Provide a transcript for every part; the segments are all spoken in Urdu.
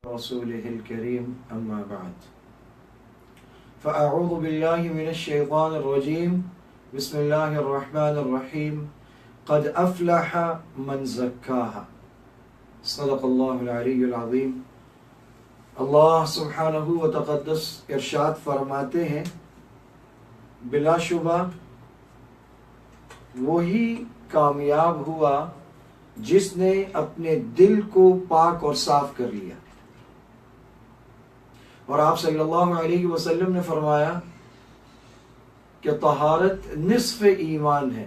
رسوله الكريم أما بعد فأعوذ بالله من الشيطان الرجيم بسم الله الرحمن الرحيم قد أفلح من زكاها صدق الله العلي العظيم. اللہ سبحانہ و تقدس ارشاد فرماتے ہیں بلا شبہ وہی کامیاب ہوا جس نے اپنے دل کو پاک اور صاف کر لیا. اور آپ صلی اللہ علیہ وسلم نے فرمایا کہ طہارت نصف ایمان ہے،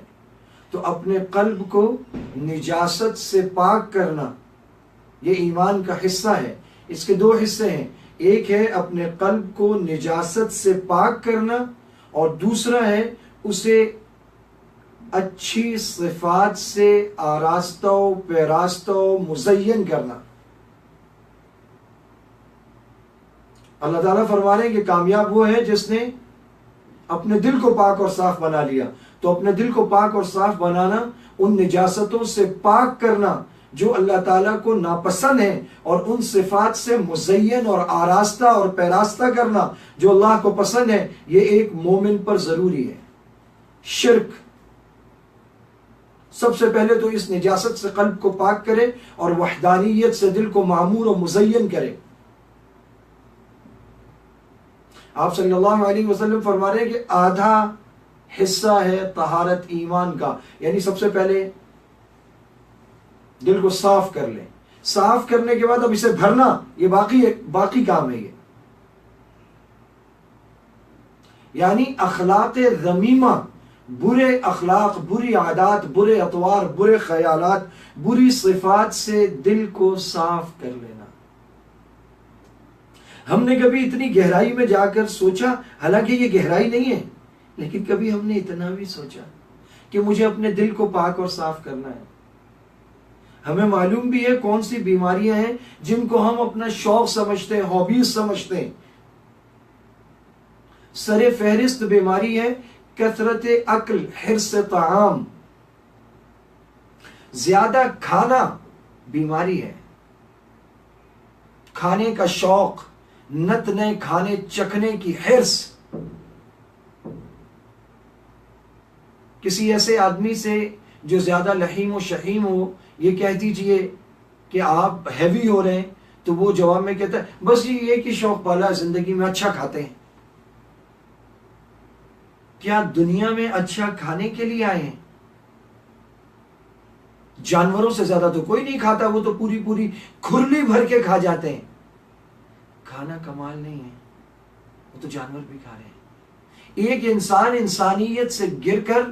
تو اپنے قلب کو نجاست سے پاک کرنا یہ ایمان کا حصہ ہے. اس کے دو حصے ہیں، ایک ہے اپنے قلب کو نجاست سے پاک کرنا اور دوسرا ہے اسے اچھی صفات سے آراستہ و پیراستہ و مزین کرنا. اللہ تعالیٰ فرما رہے ہیں کہ کامیاب وہ ہے جس نے اپنے دل کو پاک اور صاف بنا لیا. تو اپنے دل کو پاک اور صاف بنانا، ان نجاستوں سے پاک کرنا جو اللہ تعالیٰ کو ناپسند ہے، اور ان صفات سے مزین اور آراستہ اور پیراستہ کرنا جو اللہ کو پسند ہے، یہ ایک مومن پر ضروری ہے. شرک سب سے پہلے تو اس نجاست سے قلب کو پاک کرے اور وحدانیت سے دل کو معمور و مزین کرے. آپ صلی اللہ علیہ وسلم فرما رہے ہیں کہ آدھا حصہ ہے طہارت ایمان کا، یعنی سب سے پہلے دل کو صاف کر لیں. صاف کرنے کے بعد اب اسے بھرنا یہ باقی کام ہے. یہ یعنی اخلاق ذمیمہ، برے اخلاق، بری عادات، برے اطوار، برے خیالات، بری صفات سے دل کو صاف کر لینا. ہم نے کبھی اتنی گہرائی میں جا کر سوچا، حالانکہ یہ گہرائی نہیں ہے، لیکن کبھی ہم نے اتنا بھی سوچا کہ مجھے اپنے دل کو پاک اور صاف کرنا ہے. ہمیں معلوم بھی ہے کون سی بیماریاں ہیں جن کو ہم اپنا شوق سمجھتے ہیں، ہابیز سمجھتے ہیں. سر فہرست بیماری ہے کثرت عقل، حرص طعام، زیادہ کھانا بیماری ہے. کھانے کا شوق، نت نئے کھانے چکھنے کی حرص. کسی ایسے آدمی سے جو زیادہ لحیم و شحیم ہو، یہ کہہ دیجئے کہ آپ ہیوی ہو رہے ہیں، تو وہ جواب میں کہتا ہے بس یہ ایک ہی شوق پالا ہے زندگی میں، اچھا کھاتے ہیں. کیا دنیا میں اچھا کھانے کے لیے آئے ہیں؟ جانوروں سے زیادہ تو کوئی نہیں کھاتا، وہ تو پوری کھرلی بھر کے کھا جاتے ہیں. کھانا کمال نہیں ہے، وہ تو جانور بھی کھا رہے ہیں. ایک انسان انسانیت سے گر کر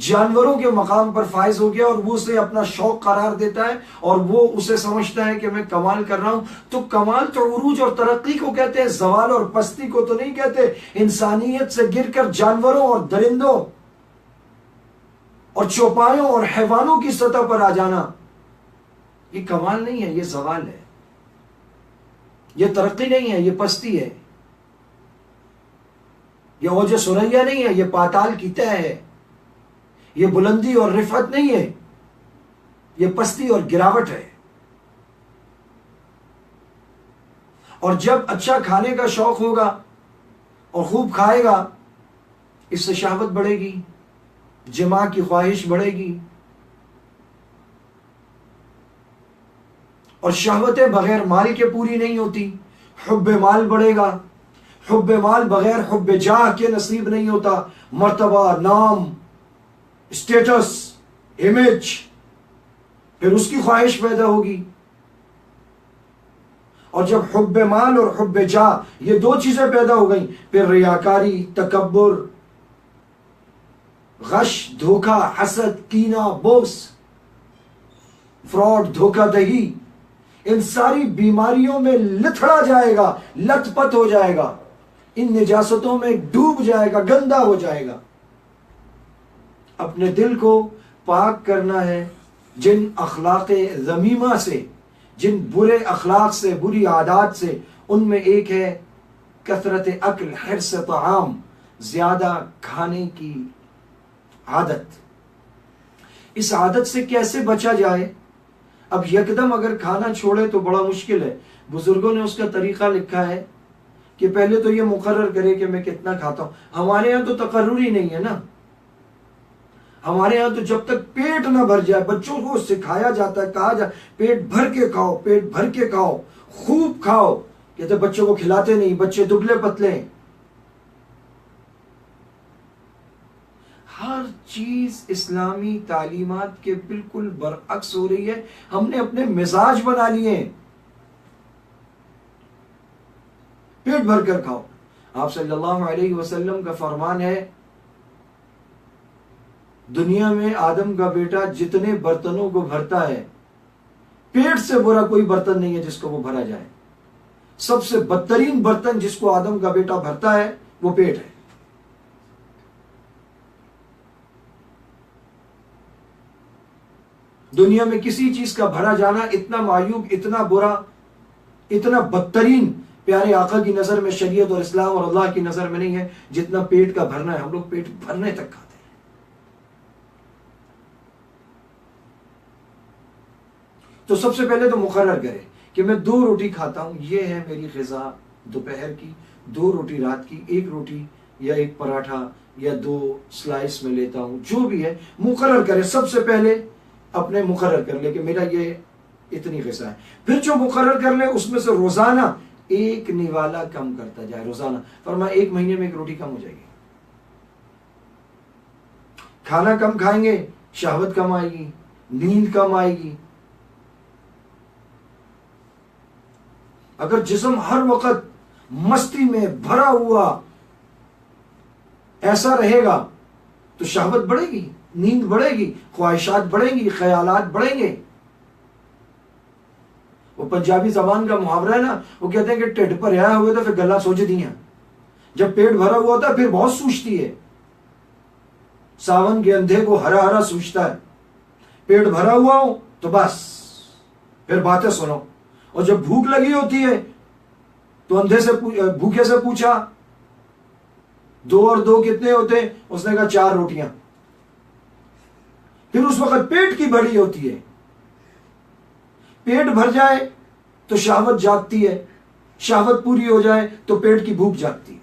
جانوروں کے مقام پر فائز ہو گیا، اور وہ اسے اپنا شوق قرار دیتا ہے اور وہ اسے سمجھتا ہے کہ میں کمال کر رہا ہوں. تو کمال تو عروج اور ترقی کو کہتے ہیں، زوال اور پستی کو تو نہیں کہتے. انسانیت سے گر کر جانوروں اور درندوں اور چوپایوں اور حیوانوں کی سطح پر آ جانا، یہ کمال نہیں ہے، یہ زوال ہے. یہ ترقی نہیں ہے، یہ پستی ہے. یہ اوج سریا نہیں ہے، یہ پاتال کی تہ ہے. یہ بلندی اور رفعت نہیں ہے، یہ پستی اور گراوٹ ہے. اور جب اچھا کھانے کا شوق ہوگا اور خوب کھائے گا، اس سے شہوت بڑھے گی، جماع کی خواہش بڑھے گی، اور شہوتیں بغیر مال کے پوری نہیں ہوتی. حب مال بڑھے گا، حب مال بغیر حب جاہ کے نصیب نہیں ہوتا. مرتبہ، نام، اسٹیٹس، امیج، پھر اس کی خواہش پیدا ہوگی. اور جب حب مال اور حب جاہ یہ دو چیزیں پیدا ہو گئیں، پھر ریاکاری، تکبر، غش، دھوکہ، حسد، کینہ، بغض، فراڈ، دھوکہ دہی، ان ساری بیماریوں میں لتھڑا جائے گا، لت پت ہو جائے گا، ان نجاستوں میں ڈوب جائے گا، گندا ہو جائے گا. اپنے دل کو پاک کرنا ہے جن اخلاق ذمیمہ سے، جن برے اخلاق سے، بری عادات سے. ان میں ایک ہے کثرت عقل، حرص طعام، زیادہ کھانے کی عادت. اس عادت سے کیسے بچا جائے؟ اب یکدم اگر کھانا چھوڑے تو بڑا مشکل ہے. بزرگوں نے اس کا طریقہ لکھا ہے کہ پہلے تو یہ مقرر کرے کہ میں کتنا کھاتا ہوں. ہمارے ہاں تو تقرر ہی نہیں ہے نا. ہمارے ہاں تو جب تک پیٹ نہ بھر جائے، بچوں کو سکھایا جاتا ہے، کہا جائے پیٹ بھر کے کھاؤ، پیٹ بھر کے کھاؤ، خوب کھاؤ. کہتے بچوں کو کھلاتے نہیں، بچے دبلے پتلے ہیں. ہر چیز اسلامی تعلیمات کے بالکل برعکس ہو رہی ہے. ہم نے اپنے مزاج بنا لیے ہیں. پیٹ بھر کر کھاؤ. آپ صلی اللہ علیہ وسلم کا فرمان ہے، دنیا میں آدم کا بیٹا جتنے برتنوں کو بھرتا ہے، پیٹ سے برا کوئی برتن نہیں ہے جس کو وہ بھرا جائے. سب سے بدترین برتن جس کو آدم کا بیٹا بھرتا ہے وہ پیٹ ہے. دنیا میں کسی چیز کا بھرا جانا اتنا معیوب، اتنا برا، اتنا بدترین پیارے آقا کی نظر میں، شریعت اور اسلام اور اللہ کی نظر میں نہیں ہے جتنا پیٹ کا بھرنا ہے. ہم لوگ پیٹ بھرنے تک کھاتے ہیں. تو سب سے پہلے تو مقرر کرے کہ میں 2 روٹی کھاتا ہوں، یہ ہے میری غذا دوپہر کی. 2 روٹی رات کی، 1 روٹی یا 1 پراٹھا یا 2 سلائس میں لیتا ہوں. جو بھی ہے مقرر کرے. سب سے پہلے اپنے مقرر کر لے کہ میرا یہ اتنی غذا ہے. پھر جو مقرر کر لے اس میں سے روزانہ 1 نوالا کم کرتا جائے. روزانہ فرمایا 1 مہینے میں 1 روٹی کم ہو جائے گی. کھانا کم کھائیں گے، شہوت کم آئے گی، نیند کم آئے گی. اگر جسم ہر وقت مستی میں بھرا ہوا ایسا رہے گا تو شہوت بڑھے گی، نیند بڑھے گی، خواہشات بڑھیں گی، خیالات بڑھیں گے. وہ پنجابی زبان کا محاورہ ہے نا، وہ کہتے ہیں کہ ٹھڈ پر آیا ہوئے تو پھر گلا سوچ دیاں. جب پیٹ بھرا ہوا ہوتا ہے پھر بہت سوچتی ہے. ساون کے اندھے کو ہرا ہرا سوچتا ہے. پیٹ بھرا ہوا ہو تو بس پھر باتیں سنو. اور جب بھوک لگی ہوتی ہے تو اندھے سے بھوکے سے پوچھا 2 اور 2 کتنے ہوتے ہیں؟ اس نے کہا 4 روٹیاں. پھر اس وقت پیٹ کی بڑی ہوتی ہے. پیٹ بھر جائے تو شہوت جاگتی ہے، شہوت پوری ہو جائے تو پیٹ کی بھوک جاگتی ہے.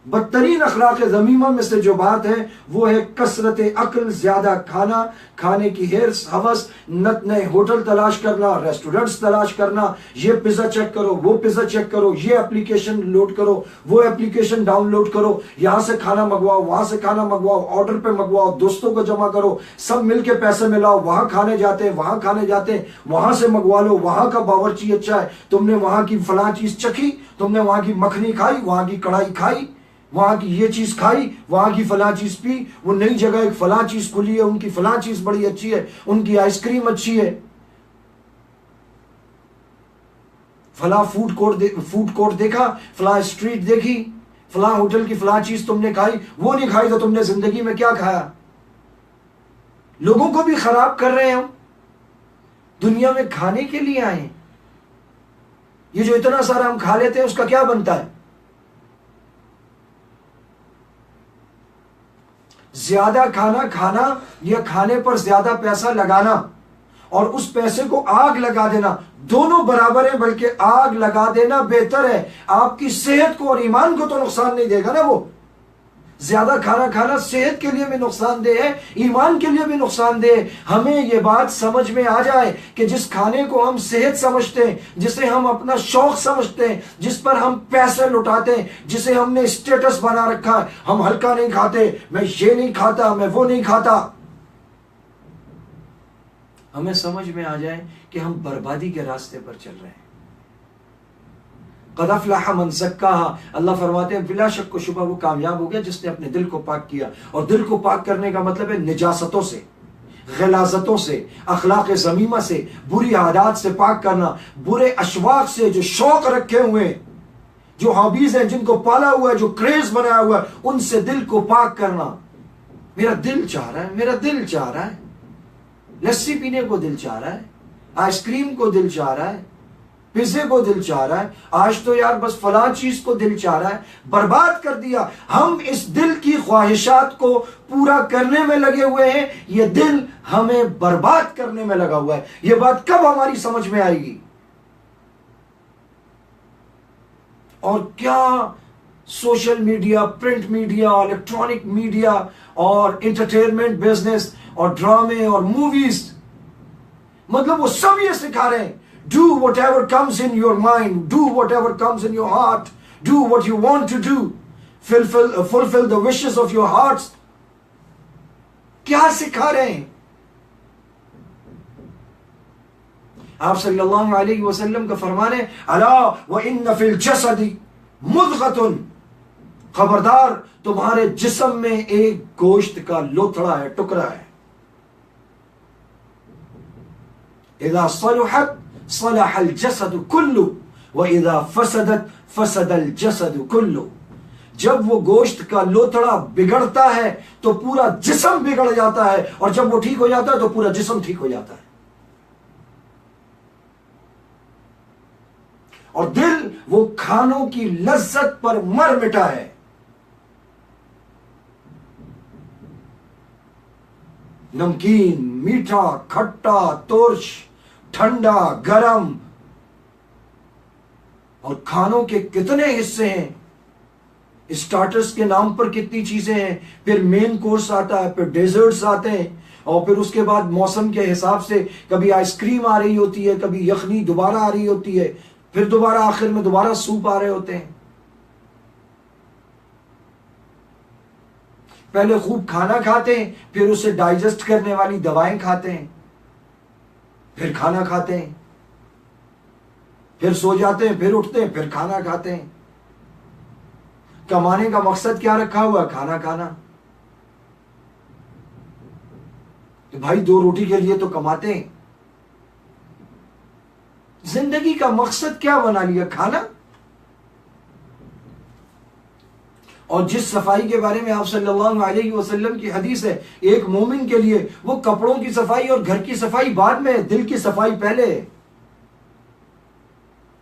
بدترین اخلاق ذمیمہ میں سے جو بات ہے وہ ہے کثرت عقل، زیادہ کھانا، کھانے کی ہرس، ہوس، نت نئے ہوٹل تلاش کرنا، ریسٹورنٹس تلاش کرنا. یہ پیزا چیک کرو، وہ پیزا چیک کرو، یہ اپلیکیشن لوڈ کرو، وہ اپلیکیشن ڈاؤن لوڈ کرو، یہاں سے کھانا منگواؤ، وہاں سے کھانا منگواؤ، آرڈر پہ منگواؤ، دوستوں کو جمع کرو، سب مل کے پیسے ملاؤ، وہاں کھانے جاتے ہیں، وہاں کھانے جاتے ہیں، وہاں سے منگوا لو، وہاں کا باورچی اچھا ہے، تم نے وہاں کی فلاں چیز چکھی، تم نے وہاں کی مکھنی کھائی، وہاں کی کڑھائی کھائی، وہاں کی یہ چیز کھائی، وہاں کی فلاں چیز پی، وہ نئی جگہ ایک فلاں چیز کھلی ہے، ان کی فلاں چیز بڑی اچھی ہے، ان کی آئس کریم اچھی ہے، فلاں فوڈ کورٹ دیکھا، فلاں اسٹریٹ دیکھی، فلاں ہوٹل کی فلاں چیز تم نے کھائی. وہ نہیں کھائی تو تم نے زندگی میں کیا کھایا؟ لوگوں کو بھی خراب کر رہے ہیں ہم. دنیا میں کھانے کے لیے آئے ہیں. یہ جو اتنا سارا ہم کھا لیتے ہیں اس کا کیا بنتا ہے؟ زیادہ کھانا یا کھانے پر زیادہ پیسہ لگانا اور اس پیسے کو آگ لگا دینا، دونوں برابر ہیں، بلکہ آگ لگا دینا بہتر ہے. آپ کی صحت کو اور ایمان کو تو نقصان نہیں دے گا نا. وہ زیادہ کھانا صحت کے لیے بھی نقصان دہ ہے، ایمان کے لیے بھی نقصان دہ ہے. ہمیں یہ بات سمجھ میں آ جائے کہ جس کھانے کو ہم صحت سمجھتے ہیں، جسے ہم اپنا شوق سمجھتے ہیں، جس پر ہم پیسے لٹاتے ہیں، جسے ہم نے اسٹیٹس بنا رکھا ہے، ہم ہلکا نہیں کھاتے، میں یہ نہیں کھاتا، میں وہ نہیں کھاتا. ہمیں سمجھ میں آ جائے کہ ہم بربادی کے راستے پر چل رہے ہیں. قد افلح من زکاہا، اللہ فرماتے ہیں بلا شک و شبہ وہ کامیاب ہو گیا جس نے اپنے دل کو پاک کیا. اور دل کو پاک کرنے کا مطلب ہے نجاستوں سے، غلاظتوں سے، اخلاق ذمیمہ سے، بری عادات سے پاک کرنا، برے اشواق سے، جو شوق رکھے ہوئے ہیں، جو ہابیز ہیں، جن کو پالا ہوا ہے، جو کریز بنایا ہوا ہے، ان سے دل کو پاک کرنا. میرا دل چاہ رہا ہے لسی پینے کو، دل چاہ رہا ہے آئس کریم کو، دل چاہ رہا ہے پیزے کو، دل چاہ رہا ہے آج تو یار بس فلاں چیز کو، دل چاہ رہا ہے. برباد کر دیا. ہم اس دل کی خواہشات کو پورا کرنے میں لگے ہوئے ہیں، یہ دل ہمیں برباد کرنے میں لگا ہوا ہے. یہ بات کب ہماری سمجھ میں آئے گی؟ اور کیا social media, print media, electronic media اور انٹرٹینمنٹ بزنس اور ڈرامے اور موویز، مطلب وہ سب یہ سکھا رہے ہیں do whatever comes in your mind, do whatever comes in your heart, do what you want to do, fulfill the wishes of your hearts. کیا سکھا رہے ہیں؟ آپ صلی اللہ علیہ وسلم کا فرمان ہے الا وان فی الجسد مضغۃ، خبردار تمہارے جسم میں ایک گوشت کا لوتھڑا ہے، ٹکڑا ہے، اذا صلحت صلح الجسد كله واذا فسدت فسد الجسد كله، جب وہ گوشت کا لوتھڑا بگڑتا ہے تو پورا جسم بگڑ جاتا ہے، اور جب وہ ٹھیک ہو جاتا ہے تو پورا جسم ٹھیک ہو جاتا ہے۔ اور دل وہ کھانوں کی لذت پر مر مٹا ہے۔ نمکین، میٹھا، کھٹا، ترش، ٹھنڈا، گرم، اور کھانوں کے کتنے حصے ہیں، اسٹارٹرز کے نام پر کتنی چیزیں ہیں، پھر مین کورس آتا ہے، پھر ڈیزرٹس آتے ہیں، اور پھر اس کے بعد موسم کے حساب سے کبھی آئس کریم آ رہی ہوتی ہے، کبھی یخنی دوبارہ آ رہی ہوتی ہے، پھر دوبارہ آخر میں دوبارہ سوپ آ رہے ہوتے ہیں۔ پہلے خوب کھانا کھاتے ہیں، پھر اسے ڈائجسٹ کرنے والی دوائیں کھاتے ہیں، پھر کھانا کھاتے ہیں، پھر سو جاتے ہیں، پھر اٹھتے ہیں، پھر کھانا کھاتے ہیں۔ کمانے کا مقصد کیا رکھا ہوا ہے؟ کھانا کھانا۔ تو بھائی دو روٹی کے لیے تو کماتے ہیں، زندگی کا مقصد کیا بنا لیا؟ کھانا۔ اور جس صفائی کے بارے میں آپ صلی اللہ علیہ وسلم کی حدیث ہے، ایک مومن کے لیے وہ کپڑوں کی صفائی اور گھر کی صفائی بعد میں ہے، دل کی صفائی پہلے ہے۔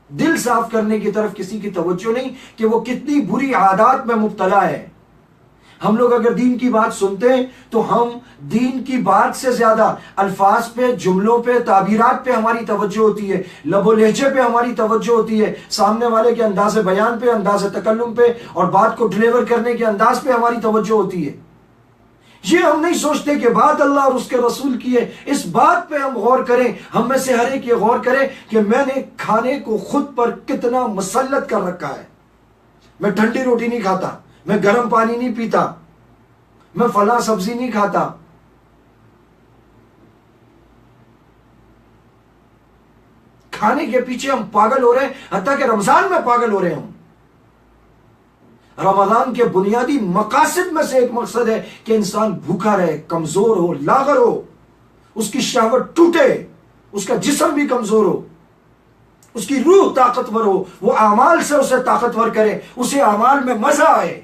دل صاف کرنے کی طرف کسی کی توجہ نہیں کہ وہ کتنی بری عادات میں مبتلا ہے۔ ہم لوگ اگر دین کی بات سنتے ہیں تو ہم دین کی بات سے زیادہ الفاظ پہ، جملوں پہ، تعبیرات پہ ہماری توجہ ہوتی ہے، لب و لہجے پہ ہماری توجہ ہوتی ہے، سامنے والے کے انداز بیان پہ، انداز تکلم پہ، اور بات کو ڈلیور کرنے کے انداز پہ ہماری توجہ ہوتی ہے۔ یہ ہم نہیں سوچتے کہ بات اللہ اور اس کے رسول کی ہے، اس بات پہ ہم غور کریں۔ ہم میں سے ہر ایک یہ غور کرے کہ میں نے کھانے کو خود پر کتنا مسلط کر رکھا ہے۔ میں ٹھنڈی روٹی نہیں کھاتا، میں گرم پانی نہیں پیتا، میں فلاں سبزی نہیں کھاتا۔ کھانے کے پیچھے ہم پاگل ہو رہے ہیں، حتیٰ کہ رمضان میں پاگل ہو رہے ہیں ہم۔ رمضان کے بنیادی مقاصد میں سے ایک مقصد ہے کہ انسان بھوکا رہے، کمزور ہو، لاغر ہو، اس کی شہوت ٹوٹے، اس کا جسم بھی کمزور ہو، اس کی روح طاقتور ہو، وہ اعمال سے اسے طاقتور کرے، اسے اعمال میں مزہ آئے،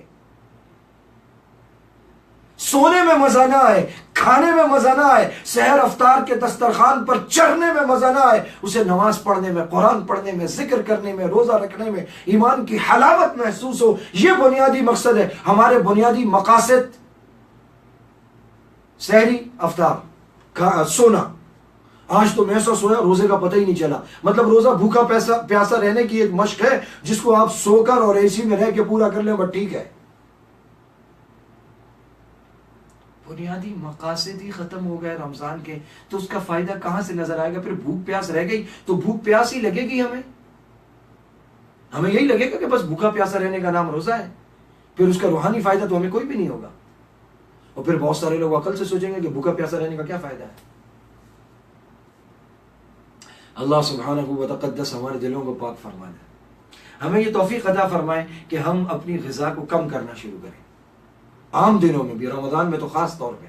سونے میں مزہ نہ آئے، کھانے میں مزہ نہ آئے، سحر افطار کے دسترخوان پر چڑھنے میں مزہ نہ آئے، اسے نماز پڑھنے میں، قرآن پڑھنے میں، ذکر کرنے میں، روزہ رکھنے میں ایمان کی حلاوت محسوس ہو۔ یہ بنیادی مقصد ہے۔ ہمارے بنیادی مقاصد سحری، افطار، سونا۔ آج تو میں ایسا سویا روزے کا پتہ ہی نہیں چلا۔ مطلب روزہ بھوکا پیاسا رہنے کی ایک مشق ہے جس کو آپ سو کر اور اے سی میں رہ کے پورا کر لیں، بس ٹھیک ہے۔ بنیادی مقاصد ہی ختم ہو گئے رمضان کے، تو اس کا فائدہ کہاں سے نظر آئے گا؟ پھر بھوک پیاس رہ گئی تو بھوک پیاس ہی لگے گی ہمیں یہی لگے گا کہ بس بھوکا پیاسا رہنے کا نام روزہ ہے، پھر اس کا روحانی فائدہ تو ہمیں کوئی بھی نہیں ہوگا۔ اور پھر بہت سارے لوگ عقل سے سوچیں گے کہ بھوکا پیاسا رہنے کا کیا فائدہ ہے۔ اللہ سبحانہ و تقدس ہمارے دلوں کو پاک فرما دے، ہمیں یہ توفیق عطا فرمائے کہ ہم اپنی غذا کو کم کرنا شروع کریں، عام دنوں میں بھی، رمضان میں تو خاص طور پہ۔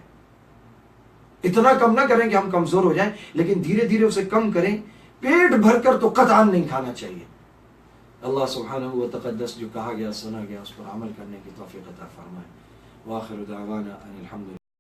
اتنا کم نہ کریں کہ ہم کمزور ہو جائیں، لیکن دھیرے دھیرے اسے کم کریں۔ پیٹ بھر کر تو قطعاً نہیں کھانا چاہیے۔ اللہ سبحانہ و تقدس جو کہا گیا، سنا گیا، اس پر عمل کرنے کی توفیق عطا فرمائے۔ وآخر دعوانا ان الحمد للہ۔